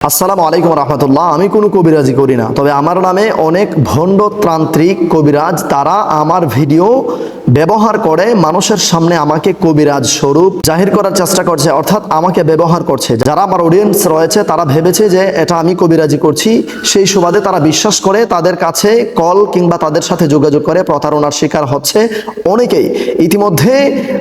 আসসালামু আলাইকুম রহমতুল্লাহ। আমি কোনো কবিরাজি করি না, তবে আমার নামে অনেক ভণ্ডতান্ত্রিক কবিরাজ তারা আমার ভিডিও ব্যবহার করে মানুষের সামনে আমাকে কবিরাজ স্বরূপ জাহির করার চেষ্টা করছে, অর্থাৎ আমাকে ব্যবহার করছে। যারা আমার অডিয়েন্স রয়েছে তারা ভেবেছে যে এটা আমি কবিরাজি করছি, সেই সুবাদে তারা বিশ্বাস করে তাদের কাছে কল কিংবা তাদের সাথে যোগাযোগ করে প্রতারণার শিকার হচ্ছে অনেকেই। ইতিমধ্যে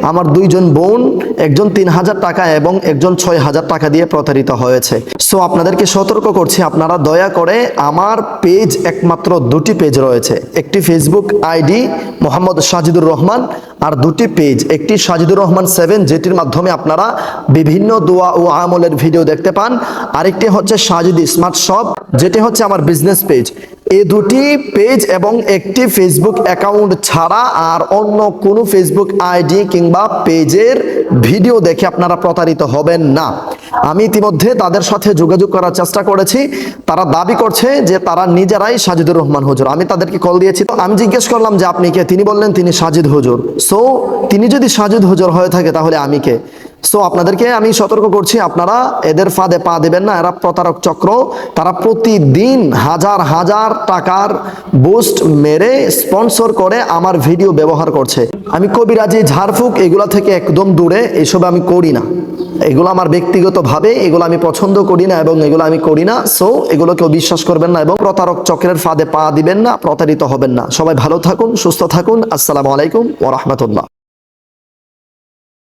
আমার দুইজন বোন, একজন ৩,০০০ টাকা এবং একজন ৬,০০০ টাকা দিয়ে প্রতারিত হয়েছে। সো আপনাদেরকে সতর্ক করছি, আপনারা দয়া করে, আমার পেজ একমাত্র দুটি পেজ রয়েছে, একটি ফেসবুক আইডি মোহাম্মদ সাজিদুর রহমান, আর দুটি পেজ, একটি সাজিদুর রহমান 7 যেটির মাধ্যমে আপনারা বিভিন্ন দোয়া ও আমলের ভিডিও দেখতে পান, আরেকটি হচ্ছে সাজিদ স্মার্ট শপ যেটি হচ্ছে আমার বিজনেস পেজ। এই দুটি পেজ এবং একটি ফেসবুক অ্যাকাউন্ট ছাড়া আর অন্য কোনো ফেসবুক আইডি কিংবা পেজের ভিডিও দেখে আপনারা প্রতারিত হবেন না। আমি ইতিমধ্যে তাদের সাথে যোগাযোগ করার চেষ্টা করেছি, তারা দাবি করছে যে তারা নিজেরাই সাজিদুর রহমান হুজুর। আমি তাদেরকে কল দিয়েছি, তো আমি জিজ্ঞেস করলাম যে আপনি কে? তিনি বললেন তিনি সাজিদ হুজুর। সো তিনি যদি সাজিদ হুজুর হয়ে থাকে তাহলে আমি কে? সো আপনাদেরকে আমি সতর্ক করছি, আপনারা এদের ফাঁদে পা দেবেন না। এরা প্রতারক চক্র, তারা প্রতিদিন হাজার হাজার টাকার বুস্ট মেরে স্পন্সর করে আমার ভিডিও ব্যবহার করছে। আমি কবিরাজি ঝাড়ফুঁক এগুলা থেকে একদম দূরে, এসব আমি করি না। এগুলো আমার ব্যক্তিগতভাবে, এগুলো আমি পছন্দ করি না এবং এগুলো আমি করি না। সো এগুলো কেউ বিশ্বাস করবেন না এবং প্রতারক চক্রের ফাঁদে পা দিবেন না, প্রতারিত হবেন না। সবাই ভালো থাকুন, সুস্থ থাকুন। আসসালামু আলাইকুম ওয়া রাহমাতুল্লাহ।